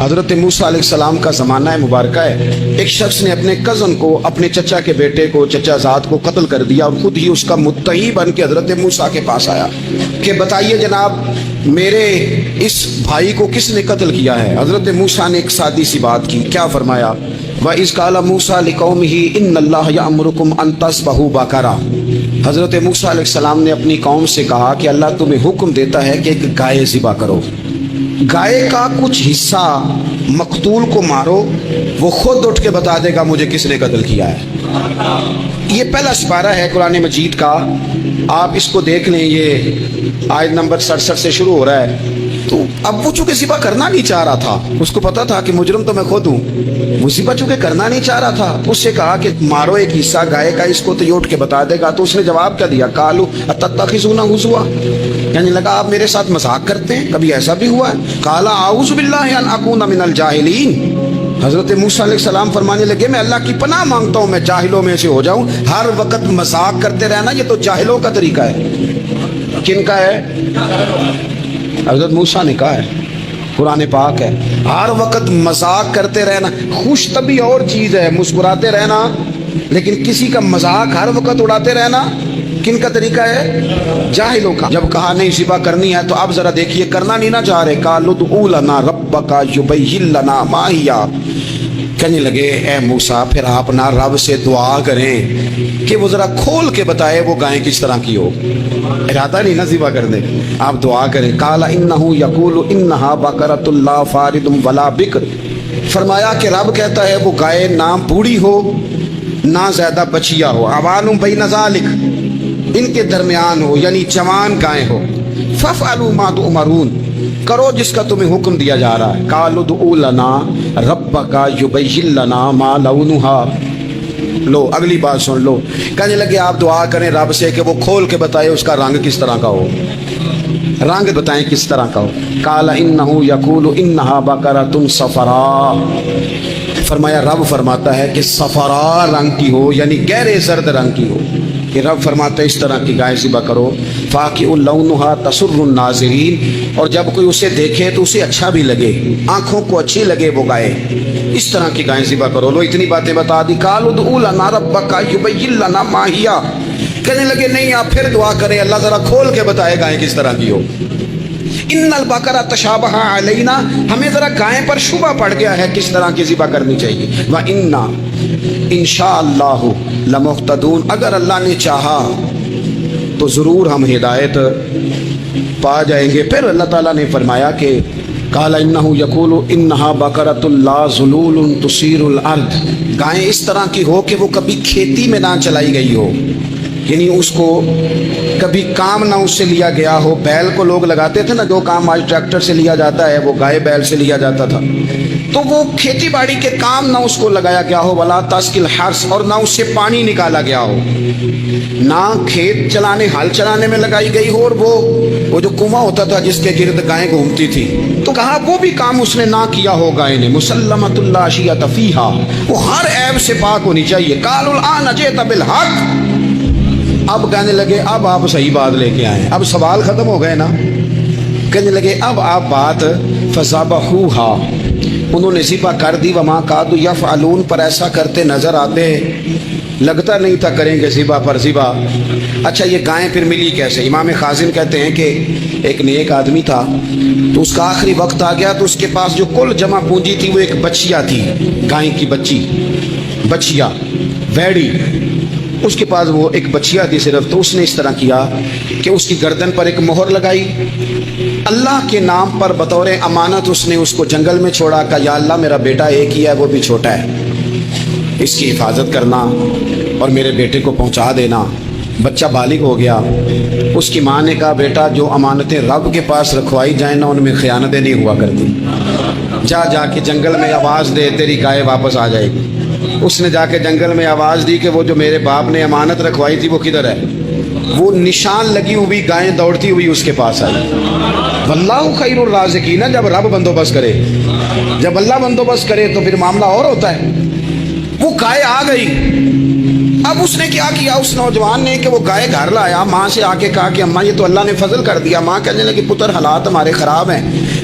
حضرت موسیٰ علیہ السلام کا زمانہ مبارکہ ہے، ایک شخص نے اپنے کزن کو، اپنے چچا کے بیٹے کو، چچا زاد کو قتل کر دیا اور خود ہی اس کا مدعی بن کے حضرت موسیٰ کے پاس آیا کہ بتائیے جناب میرے اس بھائی کو کس نے قتل کیا ہے؟ حضرت موسیٰ نے ایک سادی سی بات کی، کیا فرمایا؟ وَإِذْ قَالَ مُوسَىٰ لِقَوْمِهِ إِنَّ اللَّهَ يَأْمُرُكُمْ أَن تَذْبَحُوا بَقَرَةً۔ حضرت موسیٰ علیہ السلام نے اپنی قوم سے کہا کہ اللہ تمہیں حکم دیتا ہے کہ ایک گائے ذبح کرو، گائے کا کچھ حصہ مقتول کو مارو، وہ خود اٹھ کے بتا دے گا مجھے کس نے قتل کیا ہے۔ یہ پہلا سپارہ ہے قرآن مجید کا، آپ اس کو دیکھ لیں، یہ آیت نمبر 67 سے شروع ہو رہا ہے۔ تو اب وہ چونکہ ذبح کرنا نہیں چاہ رہا تھا، اس کو پتا تھا کہ مجرم تو میں خود ہوں، وہ ذبح چونکہ کرنا نہیں چاہ رہا تھا، اس سے کہا کہ مارو ایک حصہ گائے کا، اس کو تو یہ اٹھ کے بتا دے گا۔ تو اس نے جواب کیا دیا؟ قالوا اتتخذون ہزوا، کہنے لگا آپ میرے ساتھ مذاق کرتے ہیں، کبھی ایسا بھی ہوا ہے؟ قال اعوذ باللہ ان اکون من الجاہلین۔ حضرت موسیٰ علیہ السلام فرمانے لگے میں اللہ کی پناہ مانگتا ہوں میں جاہلوں میں سے ہو جاؤں۔ ہر وقت مذاق کرتے رہنا یہ تو جاہلوں کا طریقہ ہے۔ کن کا ہے؟ حضرت موسیٰ نے کہا ہے، قرآن پاک ہے، ہر وقت مذاق کرتے رہنا۔ خوش طبعی اور چیز ہے، مسکراتے رہنا، لیکن کسی کا مذاق ہر وقت اڑاتے رہنا کن کا طریقہ ہے؟ جاہلوں کا۔ جب کہا نہیں ذبح کرنی ہے تو اب ذرا دیکھیے کرنا نہیں نہ چاہ رہے، قالوا ادع لنا ربک یبین لنا ما ہی، کہنے لگے اے موسیٰ پھر آپ اپنا رب سے دعا کریں کہ وہ ذرا کھول کے بتائے وہ گائیں کس طرح کی ہو، ارادہ نہیں نہ ذبح کرنے، آپ دعا کریں۔ قال انہ یقول انہا بقرۃ لا فارض ولا بکر، فرمایا کہ رب کہتا ہے وہ گائے نہ بوڑھی ہو نہ زیادہ بچیا ہو، عوان بین ذالک، ان کے درمیان ہو، یعنی جوان گائے ہو۔ فافعلوا ما تؤمرون، کرو جس کا تمہیں حکم دیا جا رہا ہے۔ قالوا ادع لنا ربک یبین لنا ما لونھا، لو اگلی بات سن لو، کہنے لگے آپ دعا کریں رب سے کہ وہ کھول کے بتائے اس کا رنگ کس طرح کا ہو، رنگ بتائیں کس طرح کا ہو۔ قال انہ یقول انہا بقرۃ صفراء، فرمایا رب فرماتا ہے کہ صفراء رنگ کی ہو، یعنی گہرے زرد رنگ کی ہو، کہ رب فرماتا ہے اس طرح کی گائے ذبح کرو۔ فاقع لونھا تسر الناظرین، اور جب کوئی اسے دیکھے تو اسے اچھا بھی لگے، آنکھوں کو اچھی لگے وہ گائے، اس طرح کی گائیں ذبح کرو۔ لو اتنی باتیں بتا دی۔ قالوا ادع لنا ربک یبین لنا ما ہی، کہنے لگے نہیں آپ پھر دعا کریں اللہ ذرا کھول کے بتائے گائیں کس طرح کی ہو۔ ان البقرہ تشابہ علینا، ہمیں ذرا گائیں پر شبہ پڑ گیا ہے کس طرح کی ذبح کرنی چاہیے۔ وَإِنَّا انشاءاللہ لمہتدون، اگر اللہ نے چاہا تو ضرور ہم ہدایت پا جائیں گے۔ پھر اللہ تعالیٰ نے فرمایا کہ قال انہ یقول انہا بقرۃ لا ذلول تثیر الارض، گائیں اس طرح کی ہو کہ وہ کبھی کھیتی میں نہ چلائی گئی ہو، یعنی اس کو کبھی کام نہ اس سے لیا گیا ہو۔ بیل کو لوگ لگاتے تھے نا، جو کام آج ٹریکٹر سے لیا جاتا ہے وہ گائے بیل سے لیا جاتا تھا، تو وہ کھیتی باڑی کے کام نہ اس کو لگایا گیا ہو، ولا تسقی الحرث، اور نہ اس سے پانی نکالا گیا ہو، نہ کھیت چلانے ہل چلانے میں لگائی گئی ہو، اور وہ جو کنواں ہوتا تھا جس کے گرد گائیں گھومتی تھی، تو کہا وہ بھی کام اس نے نہ کیا ہو گائے نے۔ مسلمۃ لا شیۃ فیہا، وہ ہر عیب سے پاک ہونی چاہیے۔ قالوا الآن جئت بالحق، اب کہنے لگے اب آپ صحیح بات لے کے آئے، اب سوال ختم ہو گئے نا، کہنے لگے اب آپ بات فذبحوہا، انہوں نے ذبح کر دی۔ وما کادوا یفعلون، پر ایسا کرتے نظر آتے، لگتا نہیں تھا کریں گے ذبح پر ذبح۔ اچھا یہ گائیں پھر ملی کیسے؟ امام خازن کہتے ہیں کہ ایک نیک آدمی تھا، تو اس کا آخری وقت آ گیا تو اس کے پاس جو کل جمع پونجی تھی وہ ایک بچیا تھی، گائیں کی بچیا ویڑی، اس کے پاس وہ ایک بچیا تھی صرف۔ تو اس نے اس طرح کیا کہ اس کی گردن پر ایک مہر لگائی، اللہ کے نام پر بطور امانت اس نے اس کو جنگل میں چھوڑا، کہا یا اللہ میرا بیٹا ایک ہی ہے وہ بھی چھوٹا ہے، اس کی حفاظت کرنا اور میرے بیٹے کو پہنچا دینا۔ بچہ بالغ ہو گیا، اس کی ماں نے کہا بیٹا جو امانتیں رب کے پاس رکھوائی جائیں نا ان میں خیانتیں نہیں ہوا کرتی، جا کے جنگل میں آواز دے تیری گائے واپس آ جائے گی۔ اس نے جا کے جنگل میں آواز دی کہ وہ جو میرے باپ نے امانت رکھوائی تھی وہ کدھر ہے؟ وہ نشان لگی ہوئی گائیں دوڑتی ہوئی اس کے پاس آئی۔ واللہ خیر الرازقین، جب رب بندوبست کرے، جب اللہ بندوبست کرے تو پھر معاملہ اور ہوتا ہے۔ وہ گائے آ گئی، اب اس نے کیا کیا اس نوجوان نے کہ وہ گائے گھر لایا، ماں سے آ کے کہا کہ اماں یہ تو اللہ نے فضل کر دیا۔ ماں کہنے لگی پتر حالات ہمارے خراب ہیں،